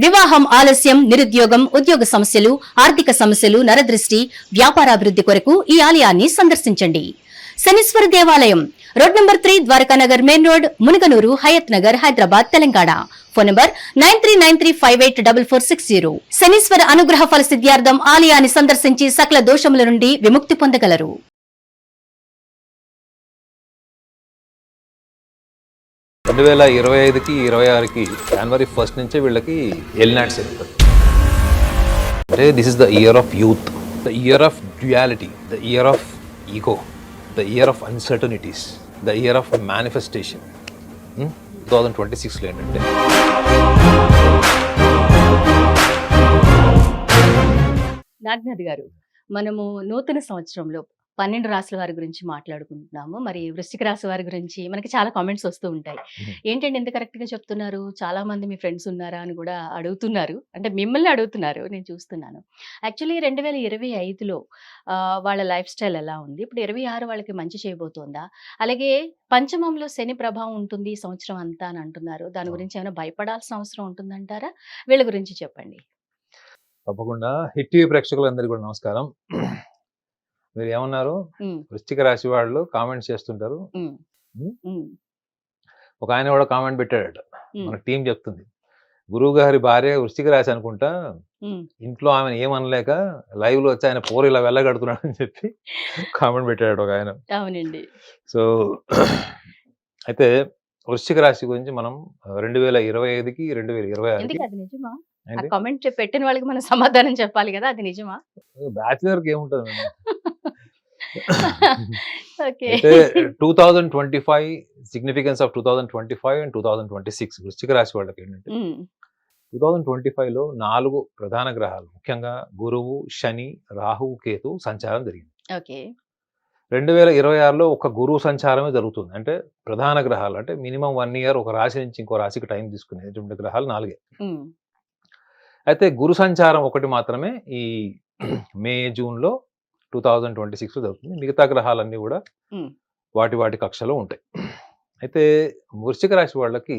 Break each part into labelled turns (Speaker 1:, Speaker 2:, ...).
Speaker 1: వివాహం ఆలస్యం, నిరుద్యోగం, ఉద్యోగ సమస్యలు, ఆర్థిక సమస్యలు, నరదృష్టి, వ్యాపారాభివృద్ధి కొరకు ఈ ఆలయాన్ని సందర్శించండి. శనీశ్వర దేవాలయం road number 3, Dwarakanagar main road, Munuganuru, Hayath Nagar, Hyderabad, Telangana. Phone number 9393584460. Shanishwara అనుగ్రహ ఫల సిద్ధ్యార్థం ఆలయాన్ని సందర్శించి సకల దోషముల నుండి విముక్తి పొందగలరు.
Speaker 2: 2025కి 26కి జనవరి 1 నుంచే వీళ్ళకి ఎల్నాట్స్ జరుగుతుంది. అంటే this is the year of youth, the year of duality, the year of ego, the year of uncertainties, the year of manifestation. 2026లో ఏంటంటే
Speaker 1: నాగనాథ్ గారు, మనము నూతన సంవత్సరంలో 12 రాశుల వారి గురించి మాట్లాడుకుంటున్నాము. మరి వృశ్చిక రాశి వారి గురించి మనకి చాలా కామెంట్స్ వస్తూ ఉంటాయి. ఏంటంటే ఎంత కరెక్ట్గా చెప్తున్నారు, చాలా మంది మీ ఫ్రెండ్స్ ఉన్నారా అని కూడా అడుగుతున్నారు. అంటే మిమ్మల్ని అడుగుతున్నారు, నేను చూస్తున్నాను. యాక్చువల్లీ 2025లో వాళ్ళ లైఫ్ స్టైల్ ఎలా ఉంది, ఇప్పుడు 26 వాళ్ళకి మంచి చేయబోతోందా, అలాగే పంచమంలో శని ప్రభావం ఉంటుంది ఈ సంవత్సరం అంతా అని అంటున్నారు. దాని గురించి ఏమైనా భయపడాల్సిన అవసరం ఉంటుందంటారా? వీళ్ళ గురించి చెప్పండి.
Speaker 2: తప్పకుండా. హిట్ టీవీ ప్రేక్షకులందరికీ కూడా నమస్కారం. మీరు ఏమన్నారు, వృశ్చిక రాశి వాళ్ళు కామెంట్స్ చేస్తుంటారు. ఒక ఆయన కూడా కామెంట్ పెట్టాడట, మన టీం చెప్తుంది, గురువు గారి భార్య వృశ్చిక రాశి అనుకుంటా, ఇంట్లో ఆమెను ఏమనలేక లైవ్ లో వచ్చి ఆయన పోరు ఇలా వెళ్ళగడుతున్నాడు అని చెప్పి కామెంట్ పెట్టాడు ఒక ఆయన.
Speaker 1: అవునండి.
Speaker 2: సో అయితే వృశ్చిక రాశి గురించి మనం 2025కి 2026
Speaker 1: కామెంట్ పెట్టిన వాళ్ళకి మనం సమాధానం చెప్పాలి కదా, అది నిజమా?
Speaker 2: బ్యాచిలర్ కి ఏముంటుంది అయితే 2025 సిగ్నిఫికెన్స్ ఆఫ్ 2025 అండ్ 2026 వృశ్చిక రాశి వాళ్ళకి ఏంటంటే 2025లో 4 ప్రధాన గ్రహాలు, ముఖ్యంగా గురువు, శని, రాహువు, కేతు సంచారం జరిగింది. 2026లో ఒక గురువు సంచారమే జరుగుతుంది. అంటే ప్రధాన గ్రహాలు అంటే మినిమం 1 year ఒక రాశి నుంచి ఇంకో రాశికి టైం తీసుకునేటువంటి గ్రహాలు 4. అయితే గురు సంచారం ఒకటి మాత్రమే ఈ మే జూన్లో 2026లో జరుగుతుంది. మిగతా గ్రహాలన్నీ కూడా వాటి కక్షలో ఉంటాయి. అయితే వృశ్చిక రాశి వాళ్ళకి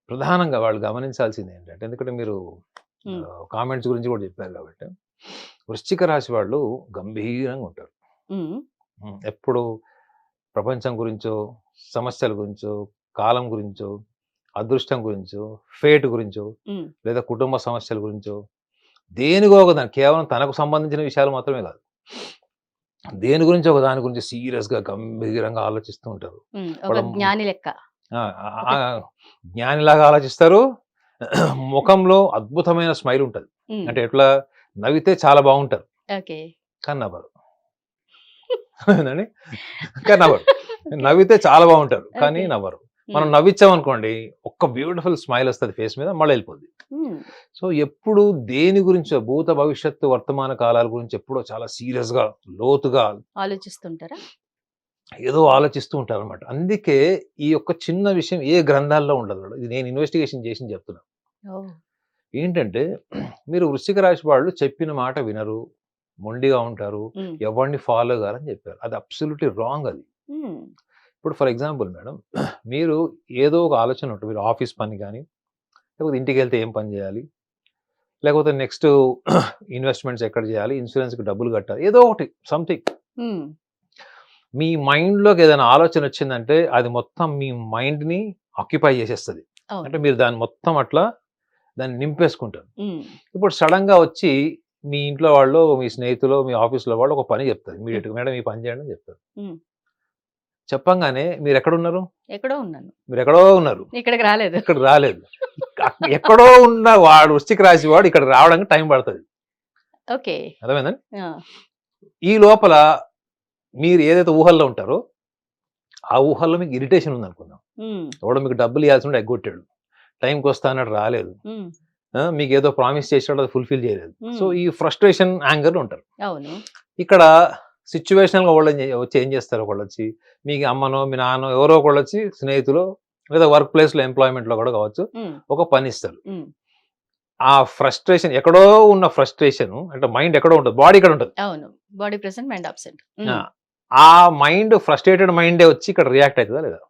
Speaker 2: ప్రధానంగా వాళ్ళు గమనించాల్సింది ఏంటంటే, ఎందుకంటే మీరు కామెంట్స్ గురించి కూడా చెప్పారు కాబట్టి, వృశ్చిక రాశి వాళ్ళు గంభీరంగా ఉంటారు. ఎప్పుడు ప్రపంచం గురించో, సమస్యల గురించో, కాలం గురించో, అదృష్టం గురించో, ఫేట్ గురించో, లేదా కుటుంబ సమస్యల గురించో, దేనికో ఒకదాని, కేవలం తనకు సంబంధించిన విషయాలు మాత్రమే కాదు, దేని గురించి ఒక దాని గురించి సీరియస్ గా గంభీరంగా ఆలోచిస్తూ ఉంటారు. జ్ఞానిలాగా ఆలోచిస్తారు. ముఖంలో అద్భుతమైన స్మైల్ ఉంటుంది. అంటే ఎట్లా నవ్వితే చాలా బాగుంటారు, కానీ నవ్వరు. కానీ నవ్వితే చాలా బాగుంటారు కానీ నవ్వరు. మనం నవ్వించామనుకోండి, ఒక్క బ్యూటిఫుల్ స్మైల్ వస్తుంది ఫేస్ మీద, మళ్ళీ వెళ్ళిపోద్ది. సో ఎప్పుడు దేని గురించో, భూత భవిష్యత్తు వర్తమాన కాలాల గురించి ఎప్పుడో చాలా సీరియస్ గా లోతుగా
Speaker 1: ఆలోచిస్తుంటారా,
Speaker 2: ఏదో ఆలోచిస్తూ ఉంటారు అనమాట. అందుకే ఈ యొక్క చిన్న విషయం ఏ గ్రంథాల్లో ఉండదు. ఇది నేను ఇన్వెస్టిగేషన్ చేసి చెప్తున్నా. ఏంటంటే, మీరు వృశ్చిక రాశి వాళ్ళు చెప్పిన మాట వినరు, మొండిగా ఉంటారు, ఎవరిని ఫాలో కారని చెప్పారు. అది అబ్సల్యూట్లీ రాంగ్. అది ఇప్పుడు ఫర్ ఎగ్జాంపుల్ మేడం, మీరు ఏదో ఒక ఆలోచన ఉంటుంది, మీరు ఆఫీస్ పని కానీ, లేకపోతే ఇంటికి వెళ్తే ఏం పని చేయాలి, లేకపోతే నెక్స్ట్ ఇన్వెస్ట్మెంట్స్ ఎక్కడ చేయాలి, ఇన్సూరెన్స్కి డబ్బులు కట్టాలి, ఏదో ఒకటి సంథింగ్. మీ మైండ్లోకి ఏదైనా ఆలోచన వచ్చిందంటే అది మొత్తం మీ మైండ్ని ఆక్యుపై చేసేస్తుంది. అంటే మీరు దాన్ని మొత్తం అట్లా దాన్ని నింపేసుకుంటారు. ఇప్పుడు సడన్గా వచ్చి మీ ఇంట్లో వాళ్ళు, మీ స్నేహితులు, మీ ఆఫీస్లో వాళ్ళు ఒక పని చెప్తారు, ఇమీడియట్గా మేడం ఈ పని చేయండి అని చెప్తారు. చెప్పంగానే మీరు ఎక్కడున్నారు?
Speaker 1: ఎక్కడో ఉన్నాను.
Speaker 2: మీరు ఎక్కడో ఉన్నారు,
Speaker 1: ఇక్కడికి రాలేదు.
Speaker 2: ఇక్కడ రాలేదు. ఎక్కడో ఉన్న వాడు వృశ్చిక రాశి వాడు ఇక్కడ రావడానికి టైం పడుతుంది. అర్థమైందండి? ఈ లోపల మీరు ఏదైతే ఊహల్లో ఉంటారో ఆ ఊహల్లో మీకు ఇరిటేషన్ ఉంది అనుకుందాం. ఎవడో మీకు డబ్బులు ఇవ్వాల్సి ఉంటే ఎగ్గొట్టాడు, టైంకి వస్తా అన్నట్టు రాలేదు, మీకు ఏదో ప్రామిస్ చేసాడు అది ఫుల్ఫిల్ చేయలేదు. సో ఈ ఫ్రస్ట్రేషన్, యాంగర్ ఉంటారు. ఇక్కడ సిచ్యువేషనల్గా వాళ్ళు వచ్చి ఏం చేస్తారు, ఒకళ్ళు వచ్చి మీకు అమ్మనో మీ నాన్నో ఎవరో ఒకళ్ళు వచ్చి, స్నేహితులు లేదా వర్క్ ప్లేస్లో ఎంప్లాయ్మెంట్లో కూడా కావచ్చు, ఒక పని ఇస్తారు. ఆ ఫ్రస్ట్రేషన్, ఎక్కడో ఉన్న ఫ్రస్ట్రేషన్, అంటే మైండ్ ఎక్కడో ఉంటుంది, బాడీ ఇక్కడ ఉంటుంది.
Speaker 1: Body present, mind absent.
Speaker 2: ఆ మైండ్, ఫ్రస్ట్రేటెడ్ మైండే వచ్చి ఇక్కడ రియాక్ట్ అవుతుందా లేదా?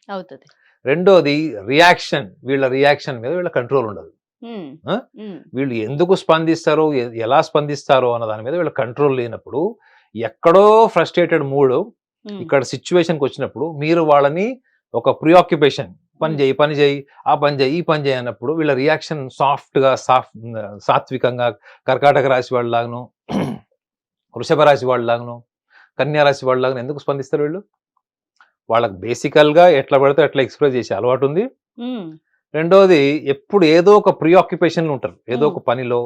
Speaker 1: అవుతుంది.
Speaker 2: రెండోది రియాక్షన్, వీళ్ళ రియాక్షన్ మీద వీళ్ళ కంట్రోల్ ఉండదు.
Speaker 1: ఉమ్,
Speaker 2: ఆ?
Speaker 1: ఉమ్,
Speaker 2: వీళ్ళు ఎందుకు స్పందిస్తారు, ఎలా స్పందిస్తారో అన్న దాని మీద వీళ్ళ కంట్రోల్ లేనప్పుడు, ఎక్కడో ఫ్రస్ట్రేటెడ్ మూడ్
Speaker 1: ఉమ్,
Speaker 2: ఇక్కడ సిచ్యువేషన్కి వచ్చినప్పుడు మీరు వాళ్ళని ఒక ప్రియాక్యుపేషన్, పని చేయి పని చేయి, ఆ పని చేయి ఈ పని చేయి అన్నప్పుడు వీళ్ళ రియాక్షన్ సాత్వికంగా కర్కాటక రాశి వాళ్ళలాగను, వృషభ రాశి వాళ్ళలాగను, కన్యా రాశి వాళ్ళలాగను ఎందుకు స్పందిస్తారు వీళ్ళు? వాళ్ళకి బేసికల్గా ఎట్లా పడితే అట్లా ఎక్స్ప్రెస్ చేసే అలవాటు ఉంది.
Speaker 1: ఉమ్,
Speaker 2: రెండోది ఎప్పుడు ఏదో ఒక ప్రియాక్యుపేషన్లు ఉంటారు, ఏదో ఒక పనిలో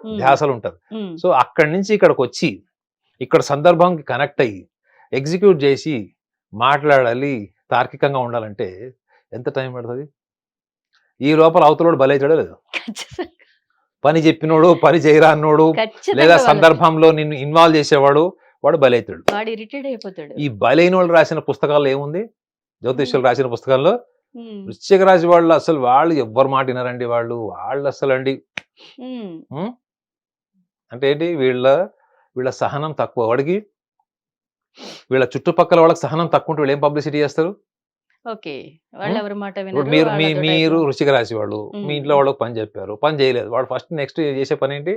Speaker 1: ఉమ్,
Speaker 2: ధ్యాసలు ఉంటారు.
Speaker 1: ఉమ్.
Speaker 2: సో అక్కడి నుంచి ఇక్కడికి వచ్చి ఇక్కడ సందర్భంకి కనెక్ట్ అయ్యి ఎగ్జిక్యూట్ చేసి మాట్లాడాలి, తార్కికంగా ఉండాలంటే ఎంత టైం పడుతుంది? ఈ లోపల అవతలోడు బలైతాడో లేదు.
Speaker 1: ఖచ్చితంగా
Speaker 2: పని చెప్పినోడు, పని చేయరా అన్నోడు,
Speaker 1: ఖచ్చితంగా
Speaker 2: లేదా
Speaker 1: వాళ్ళది.
Speaker 2: సందర్భంలో నిన్ను ఇన్వాల్వ్ చేసేవాడు వాడు బలైతాడు.
Speaker 1: వాడు ఇరిటేట్ అయిపోతాడు.
Speaker 2: ఈ బలైన వాళ్ళు రాసిన పుస్తకాల్లో ఏముంది? జ్యోతిష్యులు రాసిన పుస్తకాల్లో
Speaker 1: ఉమ్,
Speaker 2: వృశ్చిక రాశి వాళ్ళు అసలు వాళ్ళు ఎవ్వరు మాట వినరండి. వాళ్ళు అసలు అండి
Speaker 1: ఉమ్,
Speaker 2: అంటే ఏంటి, వీళ్ళ సహనం తక్కువ. వాడికి వీళ్ళ చుట్టుపక్కల వాళ్ళకి సహనం తక్కువ ఉంటే వీళ్ళు ఏం పబ్లిసిటీ చేస్తారు?
Speaker 1: ఓకే, వాళ్ళు ఎవరి మాట
Speaker 2: ఇప్పుడు
Speaker 1: వినరు,
Speaker 2: మీరు
Speaker 1: వాళ్ళ అదో
Speaker 2: మీరు
Speaker 1: type.
Speaker 2: వృశ్చిక రాశి వాళ్ళు మీ ఇంట్లో వాళ్ళకి పని చెప్పారు, పని చేయలేదు, వాడు ఫస్ట్ నెక్స్ట్ చేసే పని ఏంటి?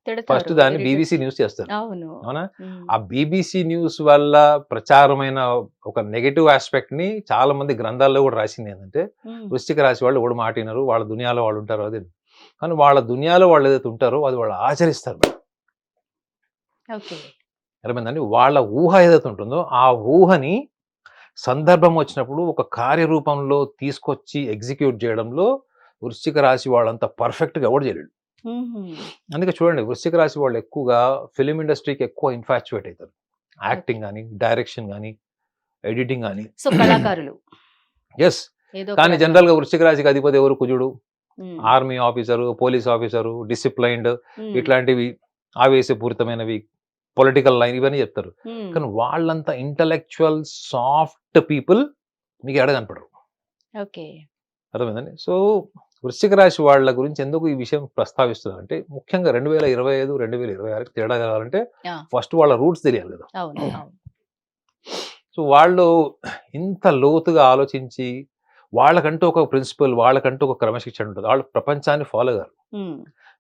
Speaker 1: తిడతారు,
Speaker 2: ఫస్ట్ దాన్ని
Speaker 1: irritate.
Speaker 2: బీబీసీ న్యూస్ చేస్తారు.
Speaker 1: అవును.
Speaker 2: అవునా?
Speaker 1: ఉమ్,
Speaker 2: ఆ బీబీసీ న్యూస్ వల్ల ప్రచారమైన ఒక నెగటివ్ ఆస్పెక్ట్ ని చాలా మంది గ్రంథాల్లో కూడా రాసింది ఏంటంటే,
Speaker 1: ఉమ్,
Speaker 2: వృశ్చిక రాశి వాళ్ళు ఎవడు మాట వినరు, వాళ్ళ దునియాలో వాళ్ళు ఉంటారు. అది కానీ వాళ్ళ దునియాలో వాళ్ళు ఏదైతే ఉంటారో అది వాళ్ళు ఆచరిస్తారు.
Speaker 1: ఓకే.
Speaker 2: అర్థమైందండి? వాళ్ళ ఊహ ఏదైతే ఉంటుందో ఆ ఊహని సందర్భం వచ్చినప్పుడు ఒక కార్యరూపంలో తీసుకొచ్చి ఎగ్జిక్యూట్ చేయడంలో వృశ్చిక రాశి వాళ్ళంత పర్ఫెక్ట్గా ఎవడు చేయలేడు.
Speaker 1: ఉహుం.
Speaker 2: అందుకే చూడండి, వృశ్చిక రాశి వాళ్ళు ఎక్కువగా ఫిలిం ఇండస్ట్రీకి ఎక్కువ ఇన్ఫాచ్యుయేట్ అవుతారు. యాక్టింగ్ కానీ, డైరెక్షన్ కానీ, ఎడిటింగ్ కానీ.
Speaker 1: సో కళాకారులు
Speaker 2: ఎస్.
Speaker 1: ఏదో
Speaker 2: కానీ
Speaker 1: ఒక
Speaker 2: జనరల్ గా వృశ్చిక రాశికి అధిపతి ఎవరు? కుజుడు.
Speaker 1: Um,
Speaker 2: army officer, police officer, disciplined,
Speaker 1: um,
Speaker 2: ఇట్లాంటివి ఆవేశపూరితమైనవి, పొలిటికల్ లైన్, ఇవన్నీ చెప్తారు.
Speaker 1: ఉమ్,
Speaker 2: కానీ వాళ్ళంతా ఇంటలెక్చువల్ సాఫ్ట్ పీపుల్ మీకు ఎడ కనపడరు.
Speaker 1: ఓకే.
Speaker 2: అర్థమైందండి? సో వృశ్చిక రాశి వాళ్ళ గురించి ఎందుకు ఈ విషయం ప్రస్తావిస్తున్నారంటే, ముఖ్యంగా 2025, 2026 తేడా కావాలంటే
Speaker 1: ఆ,
Speaker 2: ఫస్ట్ వాళ్ళ రూట్స్ తెలియాలి కదా.
Speaker 1: అవును అవును.
Speaker 2: సో వాళ్ళు ఇంత లోతుగా ఆలోచించి వాళ్ళకంటూ ఒక ప్రిన్సిపల్, వాళ్ళకంటూ ఒక క్రమశిక్షణ ఉంటుంది. వాళ్ళు ప్రపంచాన్ని ఫాలో గారు.
Speaker 1: ఉమ్,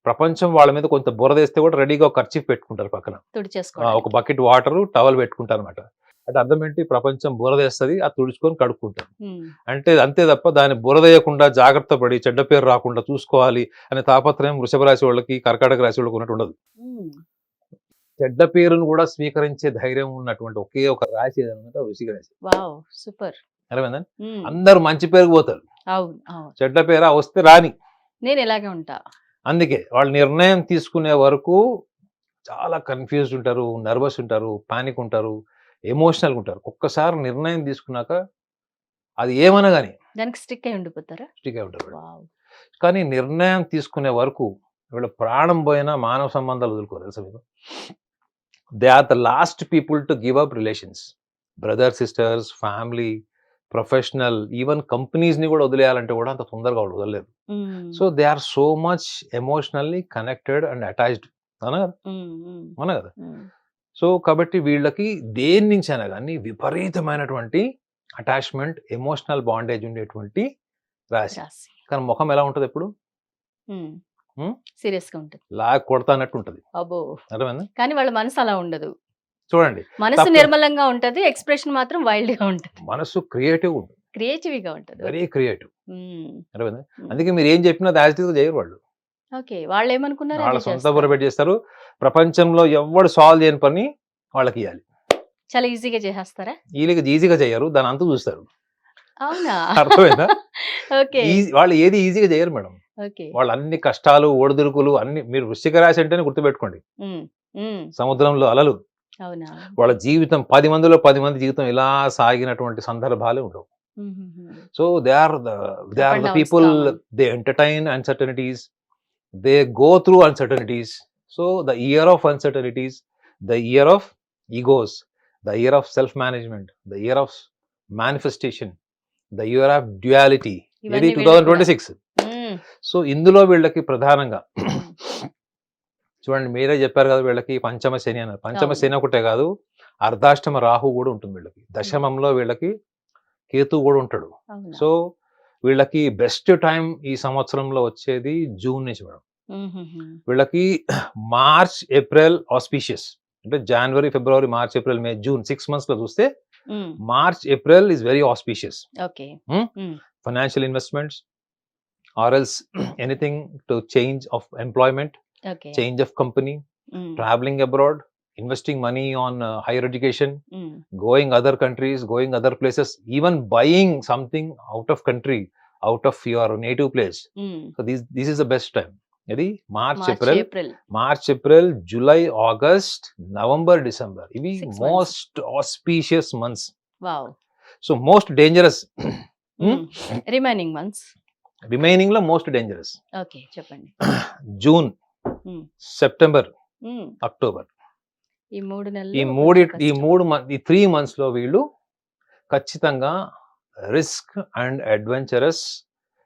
Speaker 2: ప్రపంచం వాళ్ళ మీద కొంత బురదేస్తే కూడా రెడీగా ఒక ఖర్చు పెట్టుకుంటారు పక్కన. ఒక
Speaker 1: తుడిచేసుకోవడానికి.
Speaker 2: బకెట్ వాటర్, టవల్ పెట్టుకుంటారు అనమాట. అంటే అర్థం ఏంటి? ప్రపంచం బురదేస్తుంది, అది తుడుచుకొని కడుక్కుంటారు.
Speaker 1: ఉమ్,
Speaker 2: అంటే అంతే తప్ప దాన్ని బురదేయకుండా జాగ్రత్త పడి చెడ్డ పేరు రాకుండా చూసుకోవాలి అనే తాపత్రయం వృషభ రాశి వాళ్ళకి, కర్కాటక రాశి వాళ్ళకి ఉన్నట్టు ఉండదు.
Speaker 1: ఉమ్,
Speaker 2: చెడ్డ పేరును కూడా స్వీకరించే ధైర్యం ఉన్నటువంటి ఒకే ఒక రాశి ఏదన్నమాట వృశ్చిక రాశి.
Speaker 1: Wow super.
Speaker 2: అర్థమైందా?
Speaker 1: ఉమ్,
Speaker 2: అందరూ మంచి పేరుకు పోతారు,
Speaker 1: అవును అవును.
Speaker 2: చెడ్డ పేరు వస్తే రాని.
Speaker 1: నేను ఇలాగే ఉంటా.
Speaker 2: అందుకే వాళ్ళు నిర్ణయం తీసుకునే వరకు చాలా కన్ఫ్యూజ్డ్ ఉంటారు, నర్వస్ ఉంటారు, పానిక్ ఉంటారు, ఎమోషనల్గా ఉంటారు. ఒక్కసారి నిర్ణయం తీసుకున్నాక అది ఏమన్నా కానీ
Speaker 1: దానికి స్టిక్ అయి ఉండిపోతారా?
Speaker 2: స్ట్రిక్ట్గా ఉంటారు వాళ్ళు.
Speaker 1: వావ్.
Speaker 2: కానీ నిర్ణయం తీసుకునే వరకు వీళ్ళ ప్రాణం పోయినా మానవ సంబంధాలు వదులుకోరు. తెలుసా మీకు? They are the last people to give up relations. Brother, sisters, family, professional, even కంపెనీస్ని కూడా వదిలేయాలంటే కూడా అంత తొందరగా వాళ్ళు వదలలేదు.
Speaker 1: Um,
Speaker 2: so they are so much emotionally connected and attached. అవునా కదా?
Speaker 1: ఉమ్, ఉమ్,
Speaker 2: అవునా కదా?
Speaker 1: ఉమ్,
Speaker 2: సో కాబట్టి వీళ్ళకి దేని నుంచి అయినా కానీ విపరీతమైనటువంటి అటాచ్మెంట్, ఎమోషనల్ బాండేజ్ ఉండేటువంటి రాశి.
Speaker 1: రాసి.
Speaker 2: కానీ ముఖం ఎలా ఉంటుంది? ఎప్పుడు
Speaker 1: సీరియస్ గా ఉంటుంది.
Speaker 2: లాగ్ కొడతా అన్నట్టు ఉంటుంది.
Speaker 1: అబ్బో.
Speaker 2: అర్థమైందా?
Speaker 1: కానీ వాళ్ళ మనసు అలా ఉండదు.
Speaker 2: చూడండి,
Speaker 1: మనసు
Speaker 2: తప్ప-
Speaker 1: నిర్మలంగా ఉంటది, ఎక్స్ప్రెషన్ మాత్రం వైల్డ్ గా ఉంటది,
Speaker 2: మనసు క్రియేటివ్ ఉంటుంది,
Speaker 1: క్రియేటివ్ గా ఉంటది.
Speaker 2: Very creative.
Speaker 1: ఉమ్,
Speaker 2: అర్థమైందా?
Speaker 1: ఉమ్.
Speaker 2: అందుకే మీరు ఏం చెప్పినా యాజిటీవ్గా చేయరు వాళ్ళు.
Speaker 1: ఓకే, వాళ్ళు ఏమనుకున్నారు
Speaker 2: వాళ్ళ
Speaker 1: అదే
Speaker 2: సొంత
Speaker 1: చేస్తారు.
Speaker 2: బుర్ర పెట్టి చేస్తారు. ప్రపంచంలో ఎవడు సాల్వ్ చేయని పని వాళ్ళకి ఇవ్వాలి.
Speaker 1: చాలా ఈజీగా చేసేస్తారా?
Speaker 2: వీళ్ళకి ఈజీగా చేయరు, దాని అంతా చూస్తారు.
Speaker 1: అవునా?
Speaker 2: అర్థమైందా?
Speaker 1: ఓకే
Speaker 2: వాళ్ళు ఏది ఈజీగా చేయరు మేడం.
Speaker 1: ఓకే.
Speaker 2: వాళ్ళు అన్ని కష్టాలు, ఒడిదుడుకులు అన్ని. మీరు వృశ్చిక రాశి అంటేనే గుర్తుపెట్టుకోండి,
Speaker 1: ఉమ్, ఉమ్,
Speaker 2: సముద్రంలో అలలు.
Speaker 1: అవునా?
Speaker 2: వాళ్ళ జీవితం 10 మందిలో 10 మంది జీవితం ఇలా సాగినటువంటి సందర్భాలే ఉండవు.
Speaker 1: Um, um, um.
Speaker 2: So they are the
Speaker 1: and downs
Speaker 2: people,
Speaker 1: common.
Speaker 2: They entertain uncertainties, they go through uncertainties. So the year of uncertainties, the year of egos, the year of self management, the year of manifestation, the year of duality. ఇది
Speaker 1: ఇవన్నీ వీళ్ళకి
Speaker 2: 2026.
Speaker 1: ఉమ్,
Speaker 2: so ఇందులో వీళ్ళకి ప్రధానంగా
Speaker 1: ఉమ్,
Speaker 2: చూడండి, మీరే చెప్పారు కదా వీళ్ళకి పంచమ శని అన్నారు. పంచమ
Speaker 1: అవును.
Speaker 2: శని ఒకటే కాదు, అర్ధాష్టమ రాహు కూడా ఉంటుంది వీళ్ళకి. దశమంలో వీళ్ళకి కేతు కూడా ఉంటాడు.
Speaker 1: అవునా?
Speaker 2: సో వీళ్ళకి బెస్ట్ టైం ఈ సంవత్సరంలో వచ్చేది జూన్ నుంచి మేడం. వీళ్ళకి మార్చ్ ఏప్రిల్ ఆస్పీషియస్, అంటే January February March April May June 6 months లో చూస్తే March April is very auspicious.
Speaker 1: Okay.
Speaker 2: Financial investments or else anything to change of employment,
Speaker 1: okay.
Speaker 2: change of company, traveling abroad, investing money on higher education, going other countries, going other places, even buying something out of country, out of your native place. So this is the best time. Edi March, April, July, August, November, December. Ivi
Speaker 1: 6 months.
Speaker 2: most auspicious months.
Speaker 1: Wow.
Speaker 2: So most dangerous.
Speaker 1: Remaining months.
Speaker 2: Remaining la most dangerous.
Speaker 1: Okay, చెప్పండి.
Speaker 2: June, September, October.
Speaker 1: ఈ 3 నెలలు
Speaker 2: ఈ 3 months లో వీళ్ళు ఖచ్చితంగా risk and adventurous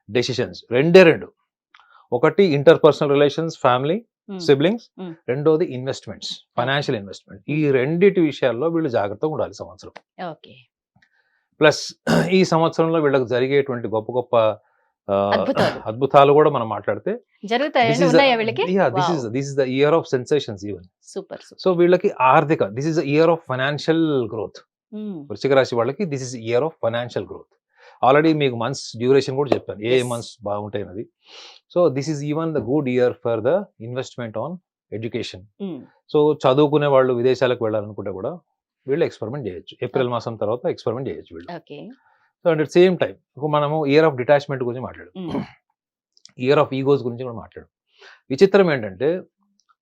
Speaker 2: decisions రెండు. ఒకటి interpersonal relations, family, siblings. రెండోది ఇన్వెస్ట్మెంట్స్, ఫైనాన్షియల్ ఇన్వెస్ట్మెంట్. ఈ రెండిటి విషయాల్లో వీళ్ళు జాగ్రత్తగా ఉండాలి సంవత్సరం.
Speaker 1: ఓకే.
Speaker 2: ప్లస్ ఈ సంవత్సరంలో వీళ్ళకి జరిగేటువంటి గొప్ప గొప్ప అద్భుతాలు కూడా మనం మాట్లాడితే this is the year of sensations even.
Speaker 1: Super.
Speaker 2: So వీళ్ళకి ఆర్థిక, this is the year of financial growth. వృశ్చిక రాశి వాళ్ళకి this is year of financial growth. Already మీకు మంత్స్ డ్యూరేషన్ కూడా చెప్పాను, ఏ మంత్స్ బాగుంటాయి అన్నది. So this is even the good year for the investment on education. So చదువుకునే వాళ్ళు విదేశాలకు వెళ్ళాలనుకుంటే కూడా వీళ్ళు ఎక్స్పెరిమెంట్ చేయొచ్చు. ఏప్రిల్ మాసం తర్వాత ఎక్స్పెరిమెంట్ చేయొచ్చు వీళ్ళు. సో అట్ సేమ్ టైం మనము ఇయర్ ఆఫ్ డిటాచ్మెంట్ గురించి మాట్లాడు, ఇయర్ ఆఫ్ ఈగోస్ గురించి కూడా మాట్లాడు. విచిత్రం ఏంటంటే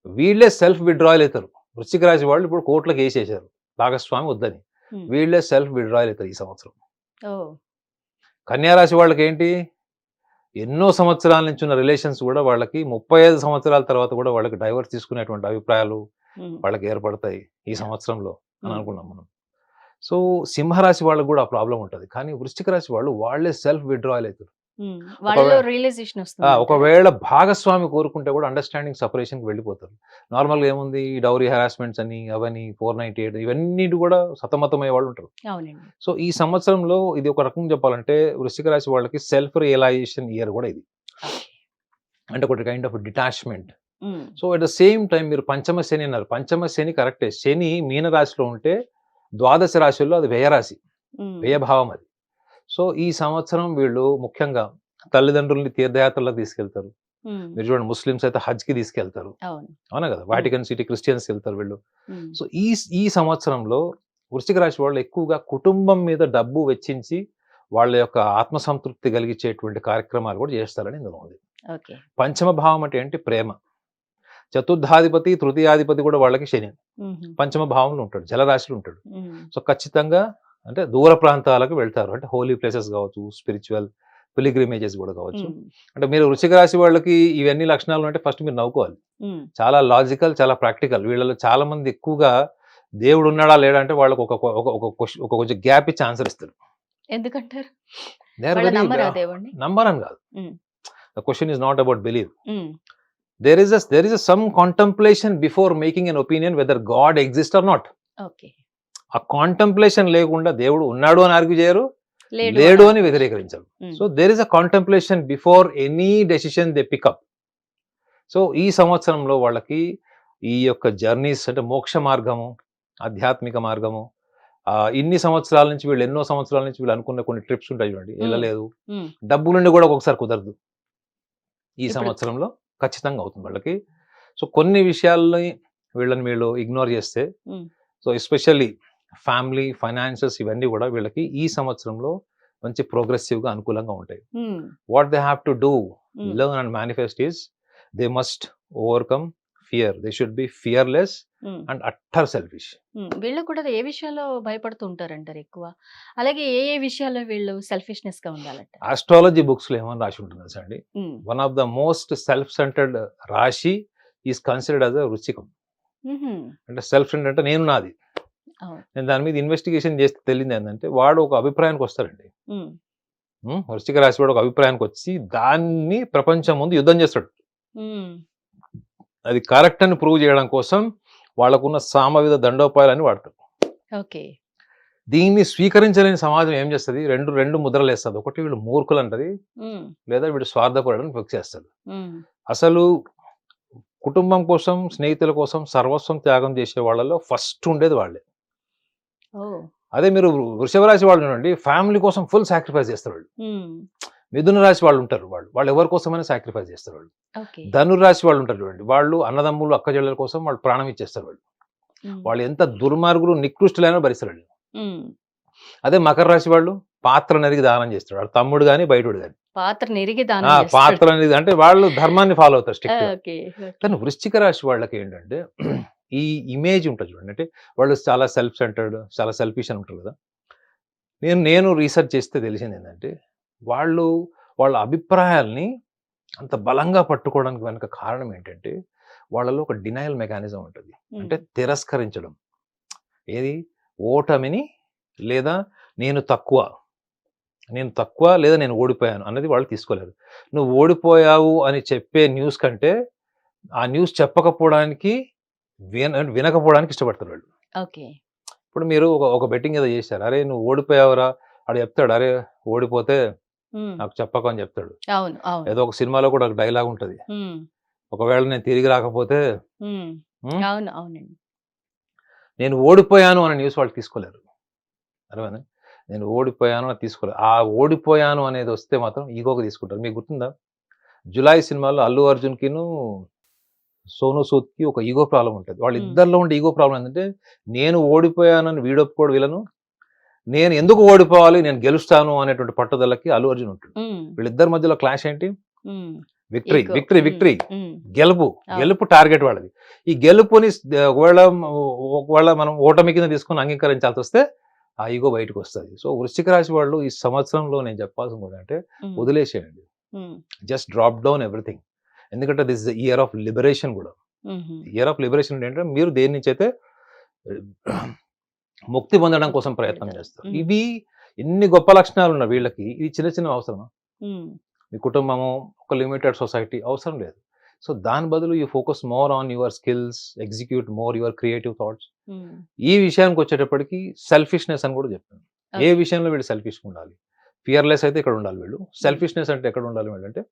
Speaker 2: వీళ్ళే సెల్ఫ్ విత్డ్రాయల్ అవుతారు. వృశ్చిక రాశి వాళ్ళు ఇప్పుడు కోర్టులకు వేసేసారు భాగస్వామి వద్దని, వీళ్ళే సెల్ఫ్ విత్డ్రాయల్ అవుతారు ఈ సంవత్సరం. కన్యా రాశి వాళ్ళకి ఏంటి, ఎన్నో సంవత్సరాల నుంచి ఉన్న రిలేషన్స్ కూడా వాళ్ళకి 35 సంవత్సరాల తర్వాత కూడా వాళ్ళకి డైవర్స్ తీసుకునేటువంటి అభిప్రాయాలు వాళ్ళకి ఏర్పడతాయి ఈ సంవత్సరంలో అని అనుకున్నాం మనం. సో సింహరాశి వాళ్ళకు కూడా ఆ ప్రాబ్లం ఉంటుంది. కానీ వృశ్చిక రాశి వాళ్ళు వాళ్ళే సెల్ఫ్ విత్డ్రాయల్ అవుతారు. ఒకవేళ భాగస్వామి కోరుకుంటే కూడా అండర్స్టాండింగ్ సపరేషన్కి వెళ్ళిపోతారు. నార్మల్గా ఏముంది, డౌరీ హెరాస్మెంట్స్ అని, అవని 498 ఇవన్నీ కూడా సతమతమయ్యే వాళ్ళు ఉంటారు. సో ఈ సంవత్సరంలో ఇది ఒక రకం చెప్పాలంటే వృశ్చిక రాశి వాళ్ళకి సెల్ఫ్ రియలైజేషన్ ఇయర్ కూడా ఇది, అంటే ఒకటి kind of detachment. So at the same time మీరు పంచమ శని అన్నారు, పంచమ శని కరెక్టే. శని మీన రాశిలో ఉంటే ద్వాదశ రాశుల్లో అది వ్యయరాశి, వ్యయభావం అది. సో ఈ సంవత్సరం వీళ్ళు ముఖ్యంగా తల్లిదండ్రుల్ని తీర్థయాత్రలకు తీసుకెళ్తారు. మీరు చూడండి, ముస్లిమ్స్ అయితే హజ్ కి తీసుకెళ్తారు, అవునా కదా, వాటికన్ సిటీ క్రిస్టియన్స్ వెళ్తారు వీళ్ళు. సో ఈ సంవత్సరంలో వృశ్చిక రాశి వాళ్ళు ఎక్కువగా కుటుంబం మీద డబ్బు వెచ్చించి వాళ్ళ యొక్క ఆత్మసంతృప్తి కలిగించేటువంటి కార్యక్రమాలు కూడా చేస్తారని ఇందులో ఉంది. పంచమ భావం అంటే ఏంటి, ప్రేమ. చతుర్థాధిపతి తృతీయాధిపతి కూడా వాళ్ళకి శని పంచమ భావంలో ఉంటాడు, జలరాశిలో ఉంటాడు. సో ఖచ్చితంగా అంటే దూర ప్రాంతాలకు వెళ్తారు, అంటే హోలీ ప్లేసెస్ కావచ్చు, స్పిరిచువల్ పిలిగ్రిమేజెస్ కూడా కావచ్చు. అంటే మీరు వృశ్చిక రాశి వాళ్ళకి ఇవన్నీ లక్షణాలు అంటే ఫస్ట్ మీరు నవ్వుకోవాలి. చాలా లాజికల్, చాలా ప్రాక్టికల్. వీళ్ళలో చాలా మంది ఎక్కువగా దేవుడు ఉన్నాడా లేడా అంటే వాళ్ళకి ఒక కొంచెం గ్యాప్ ఇచ్చి ఆన్సర్ ఇస్తారు.
Speaker 1: ఎందుకంటారు?
Speaker 2: నమ్మరని కాదు, the question is not about believe. There is a some contemplation before making an opinion whether God exists or not.
Speaker 1: Okay.
Speaker 2: ఆ కాంటెంప్లేషన్ లేకుండా దేవుడు ఉన్నాడు అని ఆర్గ్యూ చేయరు, లేడు అని వ్యతిరేకరించరు. So there is a contemplation before any decision they pick up. సో ఈ సంవత్సరంలో వాళ్ళకి ఈ యొక్క జర్నీస్ అంటే మోక్ష మార్గము, ఆధ్యాత్మిక మార్గము, ఇన్ని సంవత్సరాల నుంచి వీళ్ళు ఎన్నో సంవత్సరాల నుంచి వీళ్ళు అనుకున్న కొన్ని ట్రిప్స్ ఉంటాయి చూడండి, వెళ్ళలేదు. డబ్బులుండి కూడా ఒక్కొక్కసారి కుదరదు, ఈ సంవత్సరంలో ఖచ్చితంగా అవుతుంది వాళ్ళకి. సో కొన్ని విషయాల్ని వీళ్ళు ఇగ్నోర్ చేస్తే, సో ఎస్పెషల్లీ ఫ్యామిలీ, ఫైనాన్సెస్ ఇవన్నీ కూడా వీళ్ళకి ఈ సంవత్సరంలో మంచి ప్రోగ్రెసివ్గా అనుకూలంగా ఉంటాయి. What they have to do, learn and manifest is they must overcome fear. They should be fearless and utter selfish.
Speaker 1: వీళ్ళు కూడా ఏ విషయాల్లో భయపడుతూ ఉంటారంటారు ఎక్కువ, అలాగే ఏ విషయాల్లో వీళ్ళు సెల్ఫిష్నెస్ గా ఉండాలంట?
Speaker 2: ఆస్ట్రాలజీ బుక్స్ లో ఏమని రాసి ఉంటుంది తెలుసా అండి, one of the most self centred రాశి ఈస్ కన్సిడర్డ్ యాజ్ అ వృశ్చికం. అంటే సెల్ఫ్ సెంటర్డ్ అంటే నేను నాది. నేను దాని మీద ఇన్వెస్టిగేషన్ చేస్తే తెలియదు ఏంటంటే వాడు ఒక అభిప్రాయానికి వస్తాడండి, వృశ్చిక రాశి వాడు ఒక అభిప్రాయానికి వచ్చి దాన్ని ప్రపంచం ముందు యుద్ధం చేస్తాడు. అది కరెక్ట్ అని ప్రూవ్ చేయడం కోసం వాళ్ళకున్న సామవిధ దండోపాయాలని వాడతారు. దీన్ని స్వీకరించలేని సమాజం ఏం చేస్తుంది, రెండు ముద్రలు వేస్తుంది. ఒకటి వీళ్ళు మూర్ఖులు అంటది, లేదా వీడు స్వార్థపడని ఫిక్స్ చేస్తాడు. అసలు కుటుంబం కోసం, స్నేహితుల కోసం సర్వస్వం త్యాగం చేసే వాళ్ళలో ఫస్ట్ ఉండేది వాళ్ళే. అదే మీరు వృషభ రాశి వాళ్ళు ఉండండి, ఫ్యామిలీ కోసం ఫుల్ సాక్రిఫైస్ చేస్తారు వాళ్ళు. మిథున రాశి వాళ్ళు ఉంటారు, వాళ్ళు ఎవరి కోసమైనా సాక్రిఫైస్ చేస్తారు వాళ్ళు. ధనుర్రాశి వాళ్ళు ఉంటారు చూడండి, వాళ్ళు అన్నదమ్ములు అక్క చెల్లెల కోసం వాళ్ళు ప్రాణం ఇచ్చేస్తారు వాళ్ళు. వాళ్ళు ఎంత దుర్మార్గులు నికృష్టులైనా భరిస్తారు వాళ్ళు. అదే మకర రాశి వాళ్ళు పాత్ర నరిగి దానం చేస్తారు, వాడు తమ్ముడు గాని బయటోడు గాని
Speaker 1: పాత్ర నిరిగి
Speaker 2: పాత్ర అనేది అంటే వాళ్ళు ధర్మాన్ని ఫాలో అవుతారు స్ట్రిక్ట్. కానీ వృశ్చిక రాశి వాళ్ళకి ఏంటంటే ఈ ఇమేజ్ ఉంటుంది చూడండి, అంటే వాళ్ళు చాలా సెల్ఫ్ సెంటర్డ్, చాలా సెల్ఫిష్ అని ఉంటారు కదా. నేను రీసెర్చ్ చేస్తే తెలిసింది ఏంటంటే వాళ్ళ అభిప్రాయాల్ని అంత బలంగా పట్టుకోవడానికి వెనక కారణం ఏంటంటే వాళ్ళలో ఒక డినయల్ మెకానిజం ఉంటుంది. అంటే తిరస్కరించడం, ఏది ఓటమిని, లేదా నేను తక్కువ లేదా నేను ఓడిపోయాను అన్నది వాళ్ళు తీసుకోలేరు. నువ్వు ఓడిపోయావు అని చెప్పే న్యూస్ కంటే ఆ న్యూస్ చెప్పకపోవడానికి వినకపోవడానికి ఇష్టపడతారు వాళ్ళు. ఇప్పుడు మీరు ఒక బెట్టింగ్ ఏదో చేశారు, అరే నువ్వు ఓడిపోయావురా అడు చెప్తాడు, అరే ఓడిపోతే నాకు చెప్పకు అని చెప్తాడు. ఏదో ఒక సినిమాలో కూడా ఒక డైలాగ్ ఉంటది, ఒకవేళ నేను తిరిగి రాకపోతే నేను ఓడిపోయాను అనే న్యూస్ వాళ్ళు తీసుకోలేరు. అర్థమైందా? నేను ఓడిపోయాను అని తీసుకోలేదు. ఆ ఓడిపోయాను అనేది వస్తే మాత్రం ఈగోగా తీసుకుంటారు. మీకు గుర్తుందా, జులై సినిమాలో అల్లు అర్జున్కిను సోను సూద్కి ఒక ఈగో ప్రాబ్లం ఉంటుంది. వాళ్ళిద్దరిలో ఉండే ఈగో ప్రాబ్లం ఏంటంటే నేను ఓడిపోయానని వీడొప్పుకోడు వీళ్ళను, నేను ఎందుకు ఓడిపోవాలి, నేను గెలుస్తాను అనేటువంటి పట్టుదలకి అల్లు అర్జున్ ఉంటుంది. వీళ్ళిద్దరి మధ్యలో క్లాష్ ఏంటి, విక్టరీ, గెలుపు టార్గెట్ వాళ్ళది. ఈ గెలుపుని ఒకవేళ మనం ఓటమి కింద తీసుకుని అంగీకరించాల్సి వస్తే ఆ ఈగో బయటకు వస్తుంది. సో వృశ్చిక రాశి వాళ్ళు ఈ సంవత్సరంలో నేను చెప్పాల్సింది కూడా అంటే వదిలేసేయండి, జస్ట్ డ్రాప్ డౌన్ ఎవ్రీథింగ్. ఎందుకంటే this is the year of liberation కూడా. ఇయర్ ఆఫ్ లిబరేషన్ ఏంటంటే మీరు దేని నుంచి అయితే ముక్తి పొందడం కోసం ప్రయత్నం చేస్తారు. ఇవి ఎన్ని గొప్ప లక్షణాలు ఉన్నాయి వీళ్ళకి, ఇది చిన్న అవసరమా? మీ కుటుంబము, ఒక లిమిటెడ్ సొసైటీ అవసరం లేదు. సో దాని బదులు you focus more on your skills, execute more your creative thoughts. ఈ విషయానికి వచ్చేటప్పటికి సెల్ఫిష్నెస్ అని కూడా చెప్పాను. ఏ విషయంలో వీళ్ళు సెల్ఫిష్గా ఉండాలి, ఫియర్లెస్ అయితే ఇక్కడ ఉండాలి వీళ్ళు. సెల్ఫిష్నెస్ అంటే ఎక్కడ ఉండాలి వీళ్ళంటే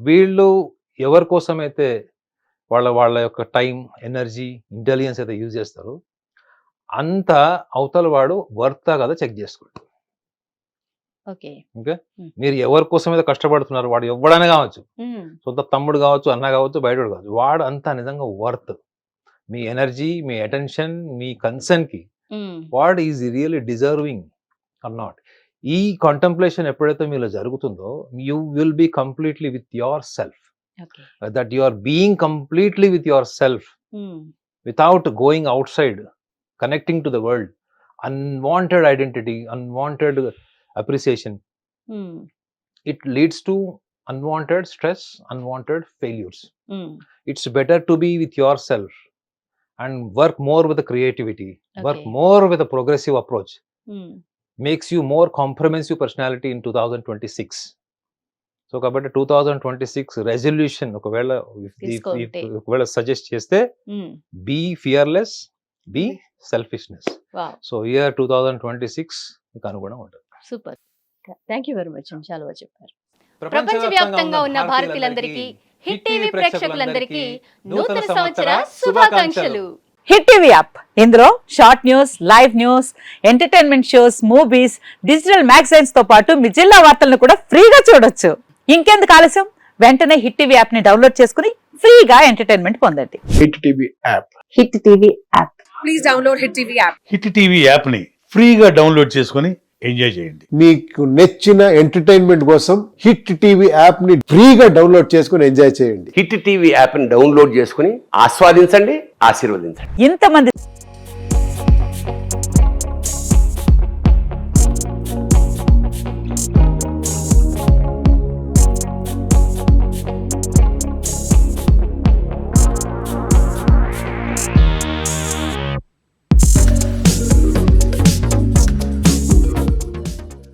Speaker 2: వీళ్ళు ఎవరి కోసం అయితే వాళ్ళ యొక్క టైం, ఎనర్జీ, ఇంటెలిజెన్స్ అయితే యూజ్ చేస్తారో అంత అవతల వాడు వర్తా కదా చెక్ చేసుకోండి. ఓకే, మీరు ఎవరి కోసం అయితే కష్టపడుతున్నారు, వాడు ఎవడైనా కావచ్చు, సొంత తమ్ముడు కావచ్చు, అన్న కావచ్చు, బయటోడు కావచ్చు, వాడు అంతా నిజంగా వర్త్ మీ ఎనర్జీ, మీ అటెన్షన్, మీ కన్సర్న్ కి what is really deserving or not. ఈ కాంటెంప్లేషన్ ఎప్పుడైతే మీలో జరుగుతుందో you will be completely with yourself, that you are being completely with yourself without going outside, connecting to the world. Unwanted identity, unwanted appreciation, it leads to unwanted stress, unwanted failures. It's better to be with yourself and work more with the creativity, work more with a progressive approach, makes you more comprehensive personality in 2026. So kabatti 2026 resolution ఒకవేళ suggest చేస్తే be fearless, be selfishness. So year 2026 మీకు అనుగుణంగా ఉంటుంది.
Speaker 1: Super, thank you very much, చాలా బాగా చెప్పారు. ప్రపంచవ్యాప్తంగా ఉన్న భారతీయులందరికీ, హిట్ టీవీ ప్రేక్షకులందరికీ నూతన సంవత్సర శుభాకాంక్షలు.
Speaker 3: హిట్ టీవీ యాప్, ఇందులో short news, live news, entertainment shows, movies, digital magazines తో పాటు మీ జిల్లా వార్తలను కూడా ఫ్రీగా చూడొచ్చు. ఇంకెందుకు ఆలస్యం, వెంటనే హిట్ టీవీ యాప్ ని డౌన్లోడ్ చేసుకుని ఫ్రీగా ఎంటర్టైన్మెంట్ పొందండి.
Speaker 4: Hit TV app,
Speaker 3: hit TV app,
Speaker 5: please download hit TV app.
Speaker 4: Hit TV app ని ఫ్రీగా డౌన్లోడ్ చేసుకుని ఎంజాయ్ చేయండి.
Speaker 6: మీకు నచ్చిన ఎంటర్టైన్మెంట్ కోసం హిట్ టీవీ యాప్ ని ఫ్రీగా డౌన్లోడ్ చేసుకుని ఎంజాయ్ చేయండి.
Speaker 7: హిట్ టీవీ యాప్ ని డౌన్లోడ్ చేసుకుని ఆస్వాదించండి, ఆశీర్వదించండి.
Speaker 3: ఇంతమంది